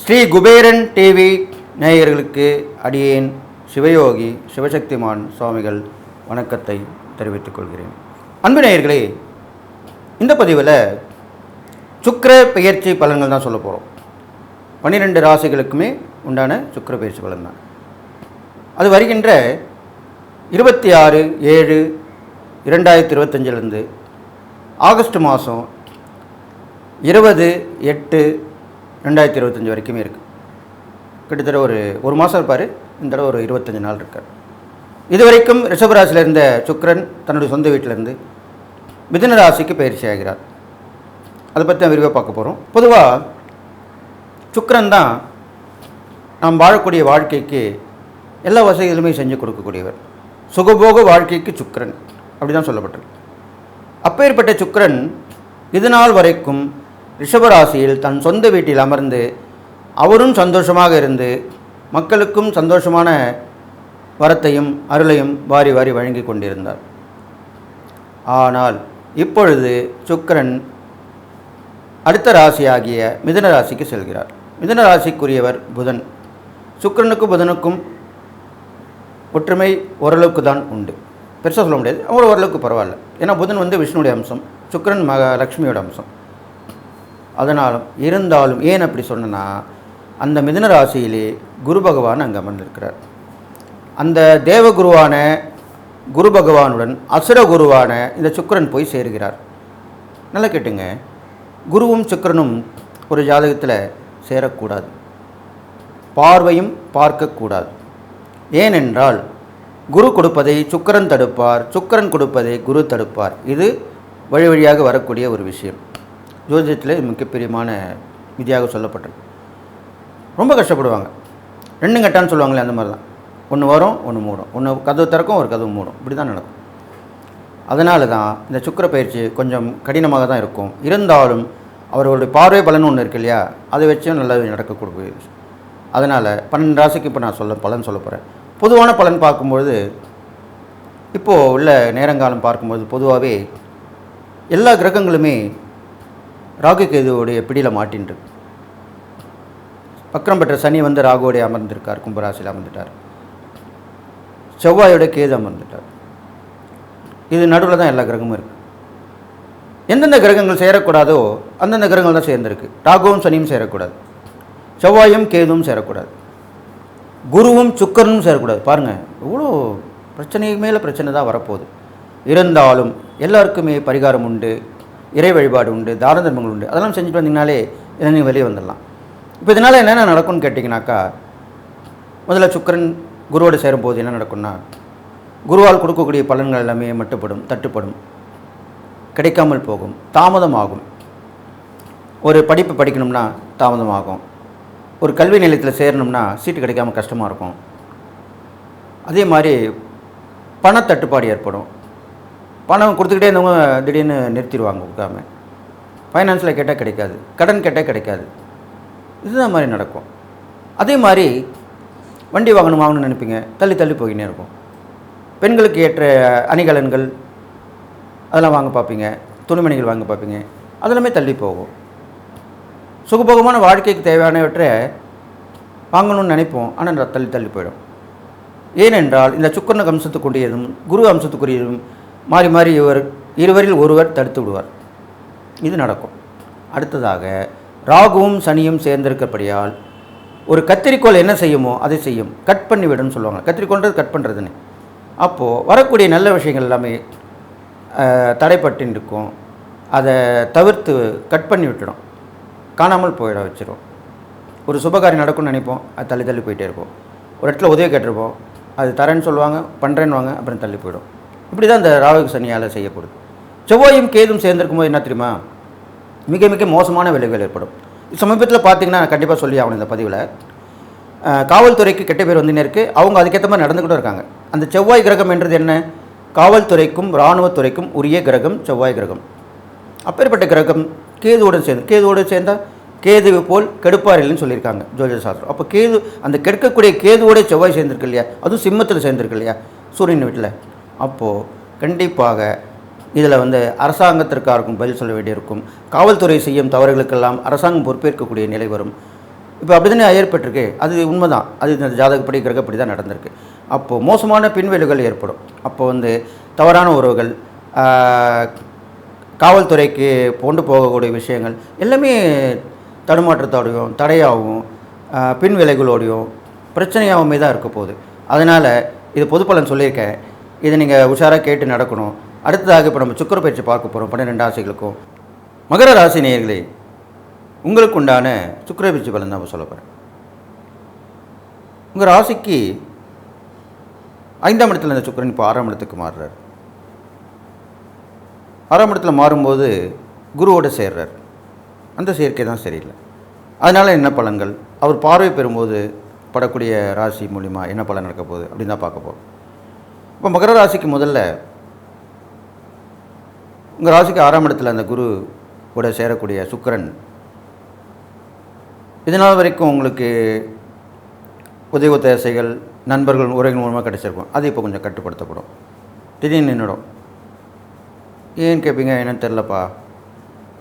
Sri Kuberan TV நேயர்களுக்கு அடியேன் சிவயோகி சிவசக்திமான் சுவாமிகள் வணக்கத்தை தெரிவித்துக் கொள்கிறேன். அன்பு நேயர்களே, இந்த பதிவில் சுக்கிர பெயர்ச்சி பலன்கள் தான் சொல்ல போகிறோம். 12 ராசிகளுக்குமே உண்டான சுக்கிர பெயர்ச்சி பலன் தான். அது வருகின்ற 26/7/2025 ஆகஸ்ட் மாதம் 20/8/2025 வரைக்குமே இருக்குது. கிட்டத்தட்ட ஒரு மாதம் இருப்பார். இந்த தடவை ஒரு 25 நாள் இருக்கார். இது வரைக்கும் ரிஷபராசியில் இருந்த சுக்கிரன் தன்னுடைய சொந்த வீட்டிலேருந்து மிதுன ராசிக்கு பயிற்சி ஆகிறார். அதை பற்றி தான் விரிவாக பார்க்க போகிறோம். பொதுவாக சுக்கிரன் தான் நாம் வாழக்கூடிய வாழ்க்கைக்கு எல்லா வசதிகளுமே செஞ்சு கொடுக்கக்கூடியவர். சுகபோக வாழ்க்கைக்கு சுக்கிரன் அப்படி தான் சொல்லப்பட்டிருக்கு. அப்பேற்பட்ட சுக்கிரன் இது நாள் வரைக்கும் ரிஷபராசியில் தன் சொந்த வீட்டில் அமர்ந்து அவரும் சந்தோஷமாக இருந்து மக்களுக்கும் சந்தோஷமான வரத்தையும் அருளையும் வாரி வாரி வழங்கி கொண்டிருந்தார். ஆனால் இப்பொழுது சுக்கிரன் அடுத்த ராசியாகிய மிதுன ராசிக்கு செல்கிறார். மிதுன ராசிக்குரியவர் புதன். சுக்கிரனுக்கும் புதனுக்கும் ஒற்றுமை ஓரளவுக்கு தான் உண்டு. பெருசாக சொல்ல முடியாது, அவர் ஓரளவுக்கு பரவாயில்ல. ஏன்னா புதன் விஷ்ணுடைய அம்சம், சுக்கிரன் லக்ஷ்மியோட அம்சம். அதனாலும் இருந்தாலும் ஏன் அப்படி சொன்னா, அந்த மிதுன ராசியிலே குரு பகவான் அங்கே அமர்ந்திருக்கிறார். அந்த தேவகுருவான குரு பகவானுடன் அசுர குருவான இந்த சுக்கிரன் போய் சேருகிறார். நல்லா கேட்டுங்க, குருவும் சுக்கிரனும் ஒரு ஜாதகத்தில் சேரக்கூடாது, பார்வையும் பார்க்கக்கூடாது. ஏனென்றால் குரு கொடுப்பதை சுக்கிரன் தடுப்பார், சுக்கிரன் கொடுப்பதை குரு தடுப்பார். இது வழி வழியாக வரக்கூடிய ஒரு விஷயம். ஜோதிடத்தில் மிகப்பெரியமான விதியாக சொல்லப்பட்டது. ரொம்ப கஷ்டப்படுவாங்க. 2 கட்டான்னு சொல்லுவாங்களே, அந்த மாதிரி தான். ஒன்று வரும், ஒன்று மூடும். ஒன்று கதவு திறக்கும், ஒரு கதவு மூடும். இப்படி தான் நடக்கும். அதனால தான் இந்த சுக்கிர பயிற்சி கொஞ்சம் கடினமாக தான் இருக்கும். இருந்தாலும் அவர்களுடைய பார்வை பலன் ஒன்று இருக்கு இல்லையா, அதை வச்சும் நல்லா நடக்கக்கூடிய விஷயம். அதனால் 12 ராசிக்கு இப்போ நான் பலன் சொல்ல போகிறேன். பொதுவான பலன் பார்க்கும்பொழுது, இப்போது உள்ள நேரங்காலம் பார்க்கும்போது பொதுவாகவே எல்லா கிரகங்களுமே ராகு கேதுவோடைய பிடியில் மாட்டின்று. பக்கம் பெற்ற சனி ராகுவோடைய அமர்ந்திருக்கார், கும்பராசியில் அமர்ந்துட்டார். செவ்வாயோட கேது அமர்ந்துட்டார். இது நடுவில் தான் எல்லா கிரகமும் இருக்குது. எந்தெந்த கிரகங்கள் சேரக்கூடாதோ அந்தந்த கிரகங்கள் தான் சேர்ந்துருக்கு. ராகுவும் சனியும் சேரக்கூடாது, செவ்வாயும் கேதுவும் சேரக்கூடாது, குருவும் சுக்கிரனும் சேரக்கூடாது. பாருங்கள், எவ்வளோ பிரச்சனைக்கு மேலே பிரச்சனை தான் வரப்போகுது. இருந்தாலும் எல்லாருக்குமே பரிகாரம் உண்டு, இறை வழிபாடு உண்டு, தான தர்மங்கள் உண்டு. அதெல்லாம் செஞ்சுட்டு வந்தீங்கனாலே நீங்கள் வெளியே வந்துடலாம். இப்போ இதனால் என்னென்ன நடக்கும்னு கேட்டிங்கனாக்கா, முதல்ல சுக்கிரன் குருவோடு சேரும்போது என்ன நடக்கும்னா, குருவால் கொடுக்கக்கூடிய பலன்கள் எல்லாமே மட்டுப்படும், தட்டுப்படும், கிடைக்காமல் போகும், தாமதமாகும். ஒரு படிப்பு படிக்கணும்னா தாமதமாகும். ஒரு கல்வி நிலையத்தில் சேரணும்னா சீட்டு கிடைக்காமல் கஷ்டமாக இருக்கும். அதே மாதிரி பணத்தட்டுப்பாடு ஏற்படும். பணம் கொடுத்துக்கிட்டே இருந்தவங்க திடீர்னு நிறுத்திடுவாங்க கொடுக்காம. ஃபைனான்ஸில் கேட்டால் கிடைக்காது, கடன் கேட்டால் கிடைக்காது. இதுதான் மாதிரி நடக்கும். அதே மாதிரி வண்டி வாங்கணும்னு நினைப்பீங்க, தள்ளி தள்ளி போயினே இருக்கும். பெண்களுக்கு ஏற்ற அணிகலன்கள் அதெல்லாம் வாங்க பார்ப்பீங்க, துணிமணிகள் வாங்க பார்ப்பீங்க, அதெல்லாமே தள்ளி போகும். சுகபோகமான வாழ்க்கைக்கு தேவையானவற்றை வாங்கணும்னு நினைப்போம், ஆனால் தள்ளி தள்ளி போயிடும். ஏனென்றால் இந்த சுக்கிரனுக்கு அம்சத்துக்குரியதும் குரு அம்சத்துக்குரியதும் மாறி மாறி இருவரில் ஒருவர் தடுத்து விடுவார். இது நடக்கும். அடுத்ததாக ராகுவும் சனியும் சேர்ந்திருக்கப்படியால் ஒரு கத்திரிக்கோள் என்ன செய்யுமோ அதை செய்யும், கட் பண்ணி விடுன்னு சொல்லுவாங்க. கத்திரிக்கோள்ன்றது கட் பண்ணுறதுன்னு. அப்போது வரக்கூடிய நல்ல விஷயங்கள் எல்லாமே தடைப்பட்டு இருக்கும். அதை தவிர்த்து கட் பண்ணி விட்டுடும், காணாமல் போயிட வச்சிடும். ஒரு சுபகாரியம் நடக்கும்னு நினைப்போம், அது தள்ளி தள்ளி போயிட்டே இருக்கும். ஒரு இடத்துல உதவி கேட்டிருப்போம், அது தரேன்னு சொல்லுவாங்க, பண்ணுறேன்னு வாங்க, அப்புறம் தள்ளி போயிடும். இப்படி தான் இந்த ராகு சனியால் செய்யப்படுது. செவ்வாயும் கேதும் சேர்ந்திருக்கும் போது என்ன தெரியுமா, மிக மிக மோசமான விளைவுகள் ஏற்படும். சமீபத்தில் பார்த்தீங்கன்னா கண்டிப்பாக சொல்லி ஆகணும் இந்த பதிவில். காவல்துறைக்கு கெட்ட பேர் வந்துன்னே இருக்குது. அவங்க அதுக்கேற்ற மாதிரி நடந்துக்கிட்டு இருக்காங்க. அந்த செவ்வாய் கிரகம் என்றது என்ன, காவல்துறைக்கும் இராணுவத்துறைக்கும் உரிய கிரகம் செவ்வாய் கிரகம். அப்பேற்பட்ட கிரகம் கேதுவோடு சேர்ந்தால் கேது போல் கெடுப்பார் இல்லைன்னு சொல்லியிருக்காங்க ஜோதிட சாஸ்திரம். அப்போ கேது, அந்த கெடுக்கக்கூடிய கேதுவோட செவ்வாய் சேர்ந்திருக்கு இல்லையா, அதுவும் சிம்மத்தில் சேர்ந்திருக்கு இல்லையா, சூரியன் வீட்டில். அப்போது கண்டிப்பாக இதில் வந்து அரசாங்கத்திற்காருக்கும் பதில் சொல்ல வேண்டியிருக்கும். காவல்துறை செய்யும் தவறுகளுக்கெல்லாம் அரசாங்கம் பொறுப்பேற்கக்கூடிய நிலை வரும். இப்போ அப்படி தானே ஏற்பட்டிருக்கு. அது உண்மைதான். அது இந்த ஜாதகப்படி கிரகப்படி தான் நடந்திருக்கு. அப்போது மோசமான பின்விளைவுகள் ஏற்படும். அப்போ வந்து தவறான உறவுகள், காவல்துறைக்கு கொண்டு போகக்கூடிய விஷயங்கள் எல்லாமே தடுமாற்றத்தோடையும் தடையாகவும் பின்விளைவுகளோடையும் பிரச்சனையாகவுமே தான் இருக்க போகுது. அதனால் இது பொது பலன் சொல்லியிருக்கேன். இதை நீங்கள் உஷாராக கேட்டு நடக்கணும். அடுத்ததாக இப்போ நம்ம சுக்கிர பயிற்சி பார்க்க போகிறோம் 12 ராசிகளுக்கும். மகர ராசி நேயர்களே, உங்களுக்கு உண்டான சுக்கிர பயிற்சி பலன் தான் சொல்ல போகிறேன். உங்கள் ராசிக்கு 5ஆம் இடத்துல இருந்த சுக்கிரன் இப்போ 6ஆம் இடத்துக்கு மாறுறார். 6ஆம் இடத்துல மாறும்போது குருவோடு சேர்றார். அந்த சேர்க்கை தான் சரியில்லை. அதனால் என்ன பலன்கள், அவர் பார்வை பெறும்போது படக்கூடிய ராசி மூலிமா என்ன பலன் நடக்க போகுது அப்படின்னு தான் பார்க்க போகிறோம். இப்போ மகர ராசிக்கு முதல்ல உங்கள் ராசிக்கு 6ஆம் இடத்துல அந்த குரு கூட சேரக்கூடிய சுக்கிரன் இதனால் வரைக்கும் உங்களுக்கு உதவி ஒத்தாசைகள் நண்பர்கள் உறவினர் மூலமாக கிடைச்சிருக்கும். அது இப்போ கொஞ்சம் கட்டுப்படுத்தப்படும். திடீர்னு நின்றுடும். ஏன்னு கேட்பீங்க, என்னன்னு தெரிலப்பா,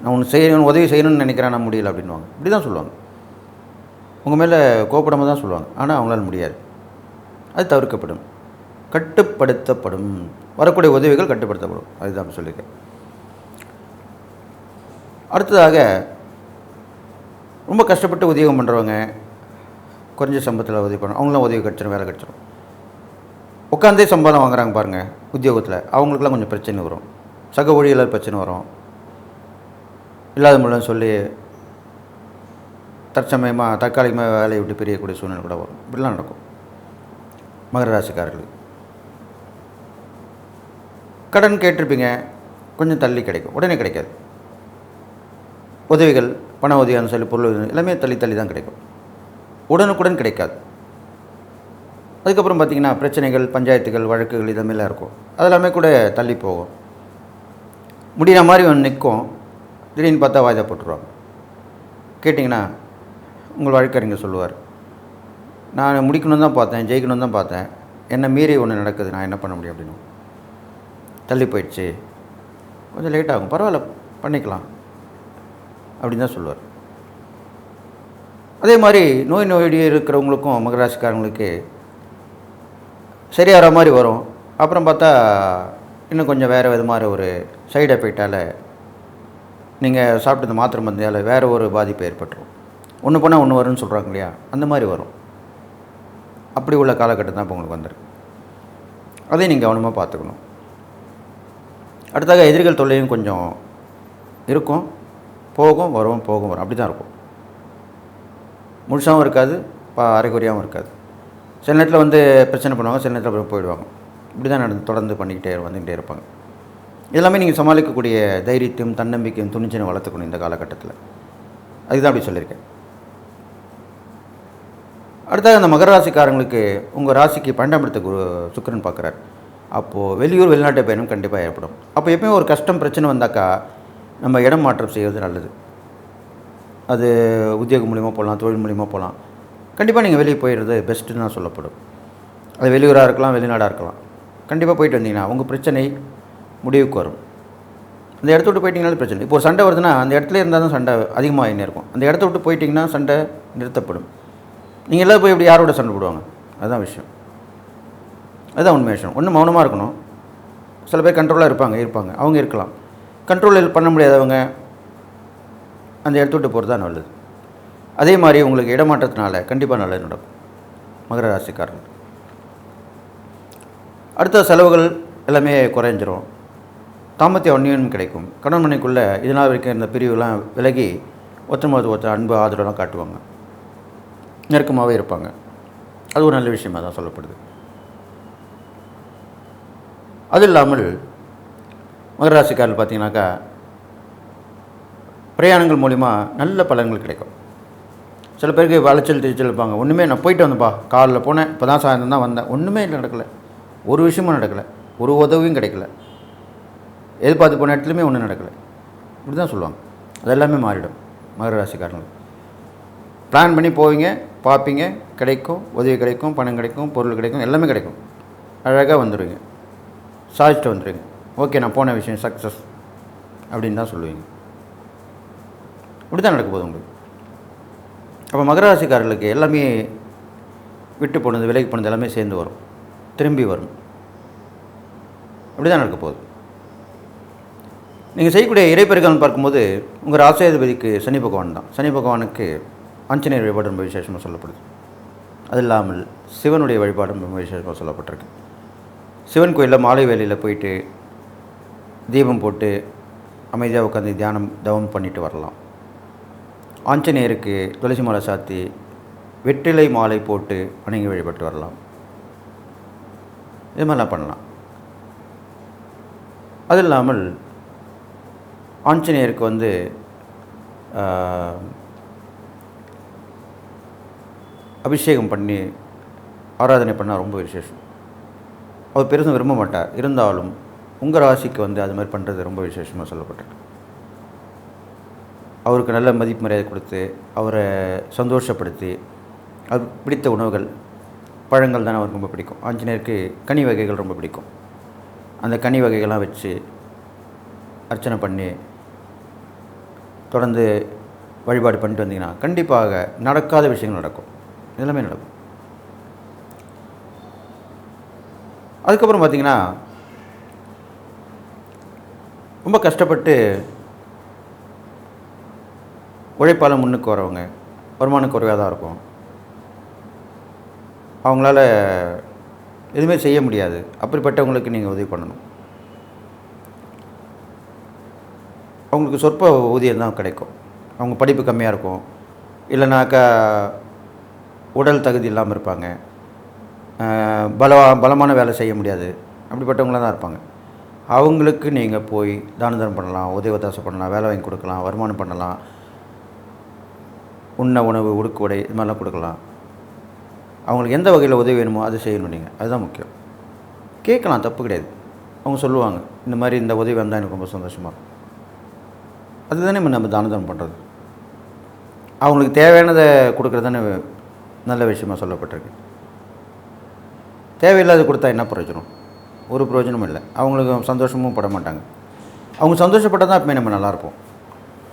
நான் ஒன்று செய்யணும், உதவி செய்யணும்னு நினைக்கிறேன், நான் முடியல அப்படின்வாங்க. இப்படி தான் சொல்லுவாங்க. உங்கள் மேலே கோபப்படாமல் தான் சொல்லுவாங்க. ஆனால் அவங்களால முடியாது. அது தவிர்க்கப்படும், கட்டுப்படுத்தப்படும். வரக்கூடிய உதவிகள் கட்டுப்படுத்தப்படும். அதுதான் சொல்லியிருக்கேன். அடுத்ததாக ரொம்ப கஷ்டப்பட்டு உத்தியோகம் பண்ணுறவங்க, குறைஞ்ச சம்பளத்தில் உதவி பண்ணுறோம், அவங்களாம் உதவி கிடச்சிடும், வேலை கிடச்சிடும். உட்காந்தே சம்பளம் வாங்குறாங்க பாருங்கள் உத்தியோகத்தில், அவங்களுக்குலாம் கொஞ்சம் பிரச்சனை வரும். சக ஊழியர்கள் பிரச்சனை வரும். இல்லாத மூலம் சொல்லி தற்சமயமாக தற்காலிகமாக வேலையை விட்டு பிரியக்கூடிய சூழ்நிலை கூட வரும். இப்படிலாம் நடக்கும் மகர ராசிக்காரர்களுக்கு. கடன் கேட்டிருப்பீங்க, கொஞ்சம் தள்ளி கிடைக்கும், உடனே கிடைக்காது. உதவிகள், பண உதவின்னு சொல்லி பொருள் எல்லாமே தள்ளி தள்ளி தான் கிடைக்கும், உடனுக்குடன் கிடைக்காது. அதுக்கப்புறம் பார்த்திங்கன்னா பிரச்சனைகள், பஞ்சாயத்துகள், வழக்குகள் இதெல்லாம் இருக்கும். அதெல்லாமே கூட தள்ளி போகும். முடிகிற மாதிரி ஒன்று நிற்கும். திடீர்னு பார்த்தா வாய்தா போட்டுருவாங்க. கேட்டிங்கன்னா உங்கள் வழக்கறிஞர் சொல்லுவார், நான் முடிக்கணும்னு தான் பார்த்தேன், ஜெயிக்கணும்னு தான் பார்த்தேன், என்னை மீறி ஒன்று நடக்குது, நான் என்ன பண்ண முடியும் அப்படின்னு. தள்ளி போயிடுச்சு, கொஞ்சம் லேட் ஆகும், பரவாயில்ல பண்ணிக்கலாம் அப்படின்னு தான் சொல்லுவார். அதே மாதிரி நோய் இருக்கிறவங்களுக்கும் மகராசிக்காரங்களுக்கு சரியாகிற மாதிரி வரும். அப்புறம் பார்த்தா இன்னும் கொஞ்சம் வேறு விதமாக ஒரு சைடு எஃபெக்டால் நீங்கள் சாப்பிட்டு மாத்திரை மருந்தால் வேறு ஒரு பாதிப்பு ஏற்பட்டுரும். ஒன்று போனால் ஒன்று வரும்னு சொல்கிறாங்க இல்லையா, அந்த மாதிரி வரும். அப்படி உள்ள காலகட்டம் தான் இப்போ உங்களுக்கு வந்துருக்கு. அதையும் நீங்கள் கவனமாக பார்த்துக்கணும். அடுத்தாக எதிரிகள் தொல்லையும் கொஞ்சம் இருக்கும். போகும் வரும், போகும் வரும், அப்படி தான் இருக்கும். முழுசாகவும் இருக்காது, அரைக்குறையாகவும் இருக்காது. சில நேரத்தில் வந்து பிரச்சனை பண்ணுவாங்க, சில நேரத்தில் அப்புறம் போயிடுவாங்க. இப்படி தான் தொடர்ந்து பண்ணிக்கிட்டே வந்துக்கிட்டே இருப்பாங்க. இதெல்லாமே நீங்கள் சமாளிக்கக்கூடிய தைரியத்தையும் தன்னம்பிக்கையும் துணிச்சலும் வளர்த்துக்கணும் இந்த காலகட்டத்தில். அதுதான் அப்படி சொல்லியிருக்கேன். அடுத்தது அந்த மகர ராசிக்காரங்களுக்கு உங்கள் ராசிக்கு 12ஆம் இடத்துக்கு சுக்கிரன் பார்க்குறார். அப்போது வெளியூர் வெளிநாட்டு பயணம் கண்டிப்பாக ஏற்படும். அப்போ எப்பயும் ஒரு கஷ்டம் பிரச்சனை வந்தாக்கா நம்ம இடம் மாற்றம் செய்வது நல்லது. அது உத்தியோகம் மூலிமா போகலாம், தொழில் மூலிமா போகலாம். கண்டிப்பாக நீங்கள் வெளியே போயிடுறது பெஸ்ட்டுன்னு தான் சொல்லப்படும். அது வெளியூராக இருக்கலாம், வெளிநாடாக இருக்கலாம். கண்டிப்பாக போயிட்டு வந்தீங்கன்னா உங்கள் பிரச்சனை முடிவுக்கு வரும். அந்த இடத்த விட்டு போயிட்டீங்கனாலும் பிரச்சனை. இப்போ ஒரு சண்டை வருதுன்னா அந்த இடத்துல இருந்தால் தான் சண்டை அதிகமாக இருக்கும். அந்த இடத்த விட்டு போயிட்டிங்கன்னா சண்டை நிறுத்தப்படும். நீங்கள் எல்லாம் போய் இப்படி யாரோட சண்டை போடுவாங்க? அதுதான் விஷயம். அதுதான் உண்மை விஷயம். ஒன்று மௌனமாக இருக்கணும். சில பேர் கண்ட்ரோலாக இருப்பாங்க, அவங்க இருக்கலாம். கண்ட்ரோல் பண்ண முடியாதவங்க அந்த இடத்த விட்டு போகிறது தான் நல்லது. அதே மாதிரி உங்களுக்கு இடமாற்றத்தினால கண்டிப்பாக நல்லது நடக்கும் மகர ராசிக்காரர்கள். அடுத்த செலவுகள் எல்லாமே குறைஞ்சிரும். தாம்பத்திய அந்நியம் கிடைக்கும். கணவன் மனைக்குள்ளே இதனால் வரைக்கும் இருந்த பிரிவுலாம் விலகி ஒருத்தர் அன்பு ஆதரவுலாம் காட்டுவாங்க, நெருக்கமாகவே இருப்பாங்க. அது ஒரு நல்ல விஷயமாக தான் சொல்லப்படுது. அது இல்லாமல் மகர ராசிக்காரர்கள் பார்த்தீங்கன்னாக்கா பிரயாணங்கள் மூலிமா நல்ல பலன்கள் கிடைக்கும். சில பேருக்கு வளைச்சல் திருச்சல் இருப்பாங்க. ஒன்றுமே நான் போயிட்டு வந்தேன்ப்பா, காலில் போனேன், இப்போ தான் சாயந்தரம் தான் வந்தேன், ஒன்றுமே இல்லை, நடக்கலை, ஒரு விஷயமும் நடக்கலை, ஒரு உதவியும் கிடைக்கல, எதிர்பார்த்து போன இடத்துலையுமே ஒன்றும் நடக்கலை, இப்படி தான் சொல்லுவாங்க. அது எல்லாமே மாறிடும் மகர ராசிக்காரர்கள். பிளான் பண்ணி போவீங்க, பார்ப்பீங்க, கிடைக்கும், உதவி கிடைக்கும், பணம் கிடைக்கும், பொருள் கிடைக்கும், எல்லாமே கிடைக்கும். அழகாக வந்துடுவீங்க, சாதிச்சுட்டு வந்துடுவீங்க. ஓகே நான் போன விஷயம் சக்ஸஸ் அப்படின்னு தான் சொல்லுவீங்க. இப்படி தான் நடக்க போகுது உங்களுக்கு. அப்போ மகர ராசிக்காரர்களுக்கு எல்லாமே விட்டு போனது விலகி போனது எல்லாமே சேர்ந்து வரும், திரும்பி வரும். அப்படி தான் நடக்க போகுது. நீங்கள் செய்யக்கூடிய இறைப்பெருக்கான்னு பார்க்கும்போது உங்கள் ராசியாதிபதிக்கு சனி பகவான் தான். சனி பகவானுக்கு ஆஞ்சநேயர் வழிபாடு ரொம்ப விசேஷமாக சொல்லப்படுது. அது இல்லாமல் சிவனுடைய வழிபாடு ரொம்ப விசேஷமாக சொல்லப்பட்டிருக்கு. சிவன் கோயிலில் மாலை வேளையில் போயிட்டு தீபம் போட்டு அமைதியாக உட்காந்து தியானம் தவம் பண்ணிட்டு வரலாம். ஆஞ்சநேயருக்கு துளசி மாலை சாத்தி வெற்றிலை மாலை போட்டு வணங்கி வழிபட்டு வரலாம். இது மாதிரிலாம் பண்ணலாம். அது இல்லாமல் ஆஞ்சநேயருக்கு அபிஷேகம் பண்ணி ஆராதனை பண்ணால் ரொம்ப விசேஷம். அவர் பெருசும் விரும்ப மாட்டார், இருந்தாலும் உங்கள் ராசிக்கு அது மாதிரி பண்ணுறது ரொம்ப விசேஷமாக சொல்லப்பட்டிருக்கு. அவருக்கு நல்ல மதிப்பு மரியாதை கொடுத்து அவரை சந்தோஷப்படுத்தி அது பிடித்த உணவுகள் பழங்கள் தானே அவருக்கு ரொம்ப பிடிக்கும். ஆஞ்சநேயருக்கு கனி வகைகள் ரொம்ப பிடிக்கும். அந்த கனி வகைகள்லாம் வச்சு அர்ச்சனை பண்ணி தொடர்ந்து வழிபாடு பண்ணிட்டு வந்தீங்கன்னா கண்டிப்பாக நடக்காத விஷயங்கள் நடக்கும், எல்லாமே நடக்கும். அதுக்கப்புறம் பார்த்திங்கன்னா ரொம்ப கஷ்டப்பட்டு உழைப்பால் முன்னுக்கு வரவங்க வருமானம் குறைவாக தான் இருக்கும். அவங்களால எதுவுமே செய்ய முடியாது. அப்படிப்பட்டவங்களுக்கு நீங்கள் உதவி பண்ணணும். அவங்களுக்கு சொற்ப ஊதியம் தான் கிடைக்கும். அவங்க படிப்பு கம்மியாக இருக்கும், இல்லைனாக்கா உடல் தகுதி இல்லாமல் இருப்பாங்க, பலமான வேலை செய்ய முடியாது. அப்படிப்பட்டவங்களாக தான் இருப்பாங்க. அவங்களுக்கு நீங்கள் போய் தான தர்மம் பண்ணலாம், உதவி ஒத்தாசை பண்ணலாம், வேலை வாங்கி கொடுக்கலாம், வருமானம் பண்ணலாம், உண்ண உணவு உடுக்கு உடை இது மாதிரிலாம் கொடுக்கலாம். அவங்களுக்கு எந்த வகையில் உதவி வேணுமோ அது செய்யணும். நீங்கள் அதுதான் முக்கியம். கேட்கலாம், தப்பு கிடையாது. அவங்க சொல்லுவாங்க இந்த மாதிரி இந்த உதவி வந்தால் எனக்கு ரொம்ப சந்தோஷமாக இருக்கும். அதுதானே நம்ம தான தர்மம் பண்ணுறது. அவங்களுக்கு தேவையானதை கொடுக்குறது தானே நல்ல விஷயமாக சொல்லப்பட்டிருக்கு. தேவையில்லாத கொடுத்தா என்ன பிரயோஜனம்? ஒரு பிரயோஜனமும் இல்லை. அவங்களுக்கு சந்தோஷமும் பட மாட்டாங்க. அவங்க சந்தோஷப்பட்டால் தான் எப்பவுமே நம்ம நல்லாயிருப்போம்.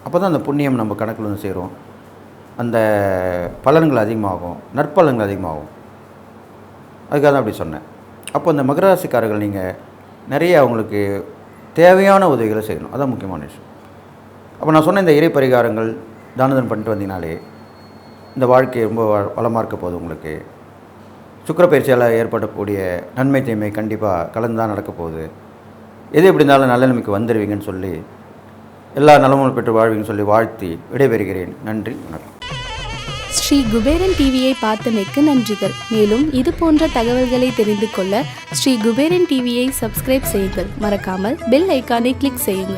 அப்போ தான் அந்த புண்ணியம் நம்ம கணக்கில் சேரும், அந்த பலன்கள் அதிகமாகும், நற்பலன்கள் அதிகமாகும். அதுக்காக தான் அப்படி சொன்னேன். அப்போ அந்த மகர ராசிக்காரர்கள் நீங்கள் நிறைய அவங்களுக்கு தேவையான உதவிகளை செய்யணும். அதுதான் முக்கியமான விஷயம். அப்போ நான் சொன்ன இந்த இறை பரிகாரங்கள் தானதம் பண்ணிட்டு வந்தீங்கனாலே இந்த வாழ்க்கை ரொம்ப வளமாக இருக்க போகுது. உங்களுக்கு சுக்கிரப்பயிற்சியால் ஏற்படக்கூடிய நன்மை தீமை கண்டிப்பாக கலந்து தான் நடக்க போகுது. எது எப்படி இருந்தாலும் நல்ல நிலைமைக்கு வந்துடுவீங்கன்னு சொல்லி, எல்லா நலமும் பெற்று வாழ்வீங்கன்னு சொல்லி வாழ்த்தி விடைபெறுகிறேன். நன்றி, வணக்கம். ஸ்ரீ குபேரன் டிவியை பார்த்தமைக்கு நன்றிகள். மேலும் இது போன்ற தகவல்களை தெரிந்து கொள்ள ஸ்ரீ குபேரன் டிவியை சப்ஸ்கிரைப் செய்யுங்கள். மறக்காமல் பெல் ஐக்கானை கிளிக் செய்யுங்கள்.